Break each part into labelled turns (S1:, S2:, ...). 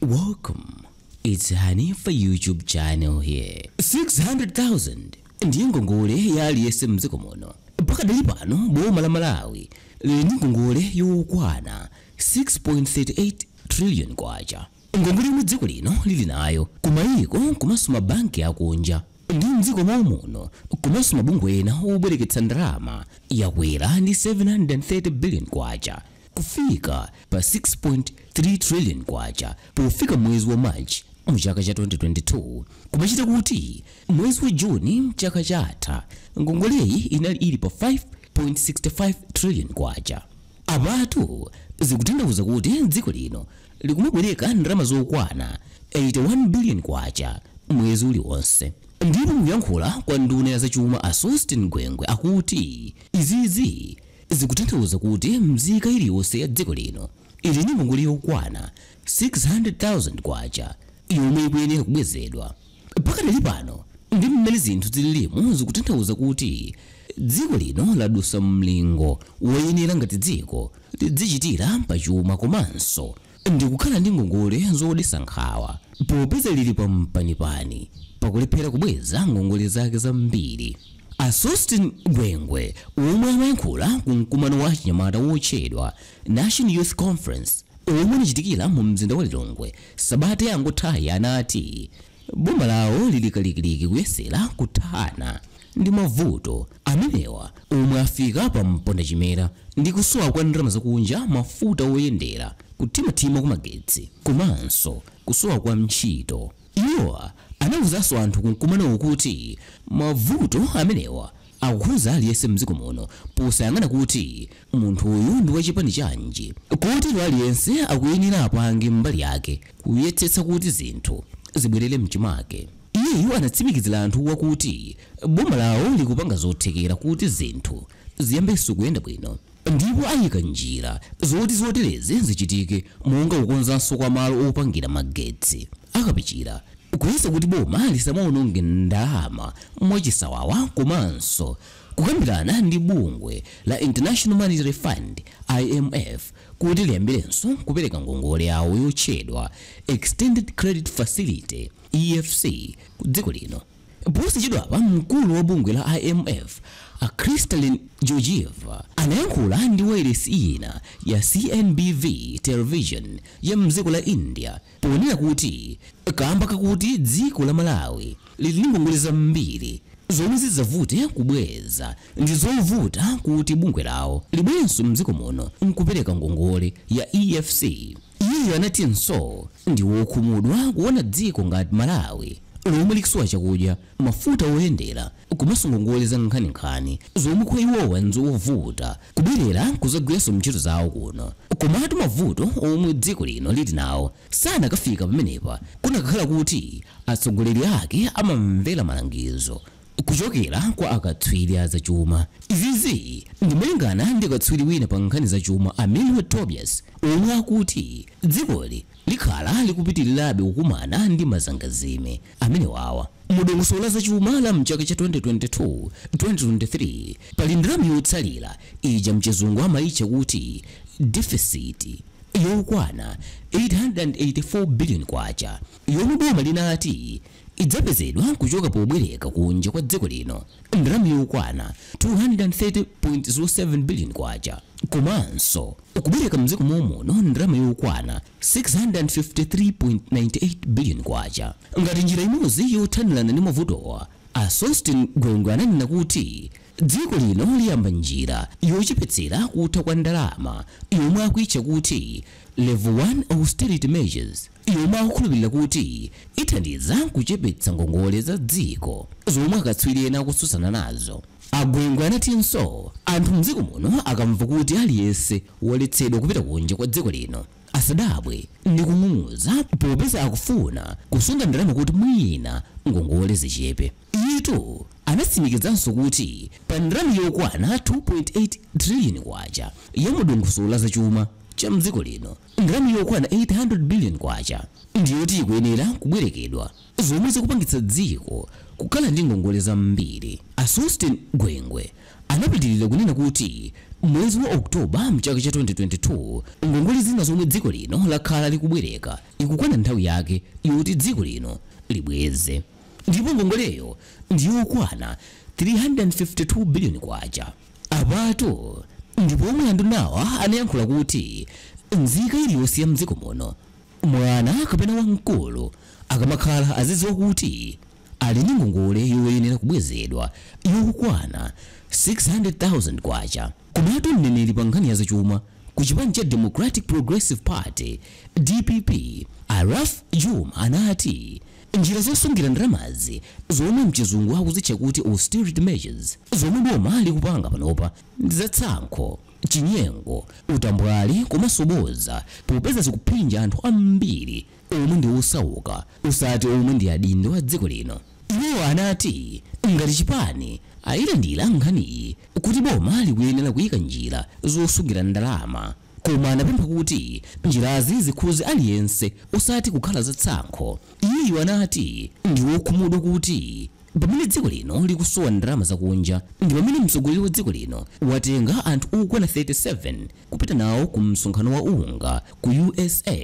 S1: Welcome. It's Hanifa YouTube channel here. 600,000 Ndi Ngongole ya Aliyese Mdziko Muno. Pakadali pano boma la Malawi Ndi Ngongole yokwana 6.38 trillion kwacha. Ngongole mdziko lino lili nayo mayiko komanso mabanki akunja. Ndi Mdziko Muno komanso bungwe ena obwereketsa ndalama yakwera ndi 730 billion kwacha. Kufika pa 6.3 trillion kwacha pofika mwezi wa March mchaka cha 2022 kumachita kuti mwezi wa Juni chaka chatha ngongoleyi inali ili pa 5.65 trillion kwacha. Abatu zikutanthauza kuti dziko lino likumabwereka ndalama zokwana 81 billion kwacha mwezi uliwonse. Ndipo muyankhula kwa nduna ya zachuma Ndi Ngongole akuti izizi zikutanthauza kuti mzika iliyonse ya dziko lino ili ndi ngongole yokwana 600,000 kwacha yomwe ikuyenera kubwezedwa. Pakadali pano ndi mmene zinthu zililimu zikutanthauza kuti dziko lino ladusa mlingo woyenera ngati dziko lidzichitira pachuma komanso ndi kukhala ndi ngongole zodetsa nkhawa popeza lili pa mpanipani pakulephera kubweza ngongole zake zambiri. Ndi Ngongole omwe amayankhula ku mkumano wa chinyamata wotchedwa National Youth Conference omwe unachitikira mu mzinda wa Lilongwe sabata yangothayi anati boma lawo lili kalikiliki kuyesera kuthana ndi mavuto amenewa omwe afika pa mpondachimera ndi kusowa kwa ndalama zakunja, mafuta oyendera, kuthimathima kwa magetsi komanso kusowa kwa ntchito. Iwowa anawuzanso anthu ku mkumano kuti mavuto amenewa akukhudza Aliyese Mdziko Muno posayang'ana kuti munthu uyu ndi wachipani chanji. Kotero Aliyese akuyenera apange mbali yake kuyetsetsa kuti zinthu zibwerere mchimake. Iyeyu anatsimikizira anthu wakuti boma lawo likupanga zothekera kuti zinthu ziyambenso kuyenda bwino ndipo ayika njira zoti zoterezi zichitike monga kukonzanso kwa malo opangira magetsi akapichira kuyesa kuti boma lisamaononge ndalama mwachisawawa komanso kukambirana ndi bungwe la International Monetary Fund IMF kuti liyambirenso kupereka ngongole yawo yotchedwa Extended Credit Facility EFC ku dziko lino. Posachedwapa mkulu wa bungwe la IMF Kristalin Georgieva anayankhula ndi wailesi ina ya CNBV television ya mdziko la India ponena kuti kamba kakuti dziko la Malawi lili ndi ngongole zambiri zomwe zidzavute kubweza ndi zovuta kuti bungwe lawo libwenso mdziko muno nkupereka ngongole ya EFC. Iye anatinso ndi wokhumudwa kuona dziko ngati Malawi lomwe likusowa chakudya, mafuta oyendera komanso ngongole za nkhaninkhani zomwe kwa iwowa nzovuta kubwerera kuzagwiranso ntchito zawo kuno. Komatu mavuto omwe dziko lino lili nawo sanakafika pamenepa kunakhala kuti atsogoleri ake amamvera malangizo kuchokera kwa akatswiri a zachuma. Izizi ndimalingana ndi katswiri wina pa nkhani zachuma amene Tobias omwe akuti dzikoli likhala likupitirirabe kukumana ndi mazangazime amene wawa mudongosolo la zachuma la mchaka cha 2022-2023 pali ndalama yotsalira ija mchizungu amayitcha kuti deficit yokwana 884 billion kwacha yomwe boma linati idzapezedwa kuchoka pobwereka kunja kwa dziko lino ndalama yokwana 230.07 billion kwacha komanso kubwereka mdziko muno ndalama yokwana 653.98 billion kwacha. Ngati njira imodzi yothanirana ndi mavutowa Ndi Ngongole ananena kuti dziko lino liyamba njira yochepetsera kutha kwa ndalama yomwe akuyitcha kuti level 1 austerity measures yomwe akukhulupirira kuti ithandiza kuchepetsa ngongole za dziko zomwe akatswiri ena akutsutsana nazo. Ngongole anatinso anthu mdziko muno akamva kuti Aliyese waletsedwa kupita kunja kwa dziko lino asadabwe ndi kung'ung'uza popeza akufuna kusunga ndalama kuti mwina ngongole zichepe. Iyetu anatsimikizanso kuti pa ndalama yokwana 2.8 trillion kwacha yomwe dongosolo la zachuma cha mdziko lino ndalama yokwana 800 billion kwacha ndiyoti ikuyenera kubwerekedwa zomwe zikupangitsa dziko kukhala ndi ngongole zambiri. Ndi Ngongole anapitirira kunena kuti mwezi wa Oktoba mchaka cha 2022 ngongole zina zomwe dziko lino lakhala likubwereka ikukwana nthawi yake yoti dziko lino libweze, ndipo ngongoleyo ndiyokwana 352 billion kwacha. Apato ndipo omwe andunawa anayankhula kuti nzika iliyonse ya mdziko muno, mwana kapena wamkulu akamakhala azidziwa kuti ali ndi ngongole yoyenera kubwezedwa yokwana 600,000 kwacha. Komatu mneneri pa nkhani ya zachuma ku chipani cha Democratic Progressive Party DPP Araf Juma anati njira zosungira ndalamazi zomwe mchizungu akuzitcha kuti austerity measures zomwe boma likupanga panopa ndi zatsankho, chinyengo, utambwali komanso boza popeza zikuphinja anthu ambiri omwe ndi osauka usati omwe ndi adindo a dziko lino. Iwo anati ngati chipani ayilandira nkhaniyi kuti boma likuyenera kuyika njira zosungira ndalama, koma anapempha kuti njirazi zikhuze aliyense osati kukhala zatsankho. Iye anati ndi wokhumudwa kuti pamene dziko lino likusowa ndalama zakunja ndi pamene mtsogoleri wa dziko lino watenga anthu okwana 37 kupita nawo ku msonkhano wa unga ku USA,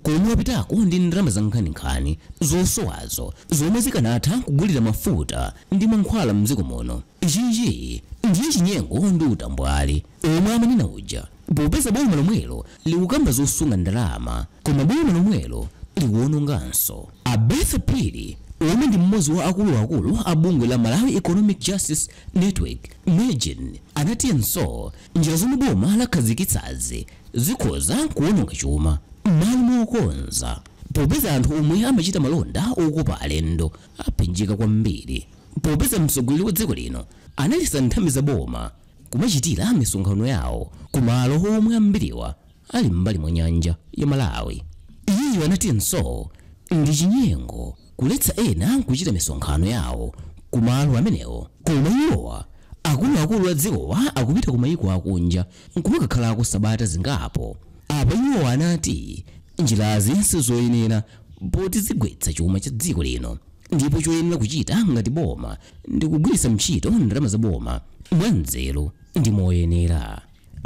S1: komwe wapitako ndi ndalama za nkhaninkhani zosowazo zomwe zikanatha kugulira mafuta ndi mankhwala mdziko muno. Ichichi ndiye chinyengo ndi utambwali omwe amanena uja popeza boma lomwelo likukamba zosunga ndalama koma boma lomwelo likuwononganso. Abetha Pili omwe ndi mmodzi wa akuluakulu a bungwe la Malawi Economic Justice Network Imagine anatiyenso njira zomwe boma lakhazikitsazi zikhoza kuwononga chuma m'malo mokonza, popeza anthu omwe amachita malonda okopa alendo aphinjika kwambiri, popeza mtsogoleri wa dziko lino analisa nthambi za boma kumachitira misonkhano yawo kumalo omwe ambiriwa ali m'mbali mwa nyanja ya Malawi. Iye anatiyenso ndi chinyengo kuletsa ena kuchita misonkhano yawo kumalo amenewo, koma iwowa akuluakulu a dzikowa akupita ku mayiko akunja nkumakakhalako sabata zingapo. Apa iwo anati njirazi sizoyenera poti zigwetsa chuma cha dziko lino, ndipo choyenera kuchita ngati boma ndi kugwiritsa ntchito ndalama za boma mwanzeru ndi moyenera.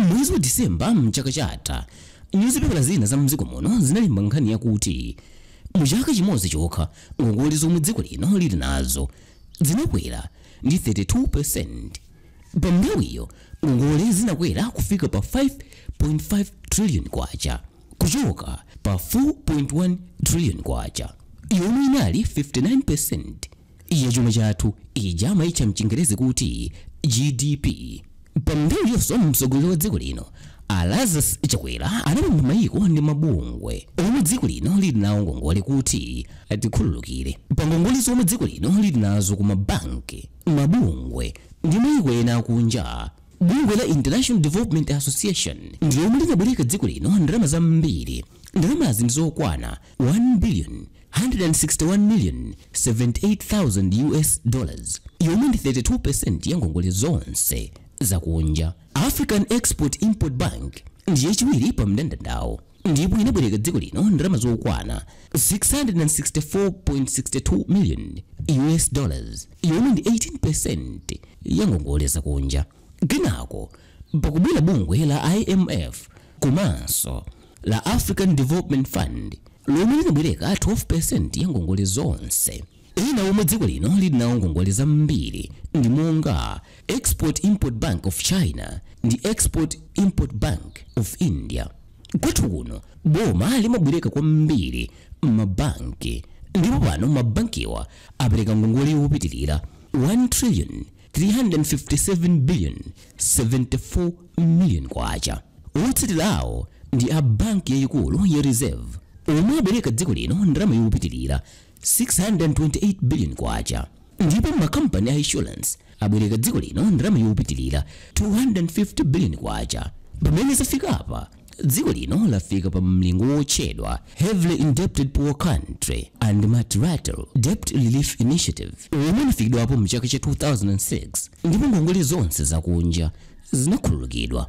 S1: Mwezi wa Disemba mchaka chatha nyuzipepala zina za mdziko muno zinalemba nkhani yakuti muchaka chimodzi chokha ngongole zomwe dziko lino lili nazo zinakwera ndi 32%. Pa nthawiyo ngongole zinakwera kufika pa 5.5 trillion kwacha kuchoka pa 4.1 trillion kwacha, yomwe inali 59% ya chuma chathu ija amaitcha mchingerezi kuti GDP. Pa nthawi yonso mtsogoleri wa dziko lino Aliyese chakwera anapempha mayiko ndi mabungwe omwe dziko lino lili nawo ngongole kuti atikhululukire pa ngongole zomwe dziko lino lili nazo ku mabanki, mabungwe ndi mayiko ena akunja. Bungwe la International Development Association ndi lomwe linabwereka dziko lino ndalama zambiri. Ndalamazi ndi zokwana $1,161,078,000 yomwe ndi 32% ya ngongole zonse zakunja. African Export Import Bank ndiye chiwiri pa mndandanda, ndipo inabwereka dziko lino ndalama zokwana $664.62 million yomwe ndi 18% ya ngongole zakunja. Kenako pakubwera bungwe la IMF komanso la African Development Fund lomwe linabwereka 12% ya ngongole zonse. Ena omwe dziko lino lili nawo ngongole zambiri ndi monga Export Import Bank of China ndi Export Import Bank of India. Kwathu kuno boma limabwereka kwambiri m'mabanki, ndipo pano mabankiwa apereka ngongole yopitirira 1,357,074 million kwacha. Otsatirawo ndi a banki yayikulu ya Reserve omwe abereka dziko lino ndalama yopitirira 628 billion kwacha, ndipo makampani a insurance abereka dziko lino ndalama yopitirira 250 billion kwacha. Pamene zafika apa dziko lino lafika pa mlingo wotchedwa Heavily Indebted Poor Country and Multilateral Debt Relief Initiative omwe unafikidwapo mchaka cha 2006, ndipo ngongole zonse zakunja zinakhululukidwa.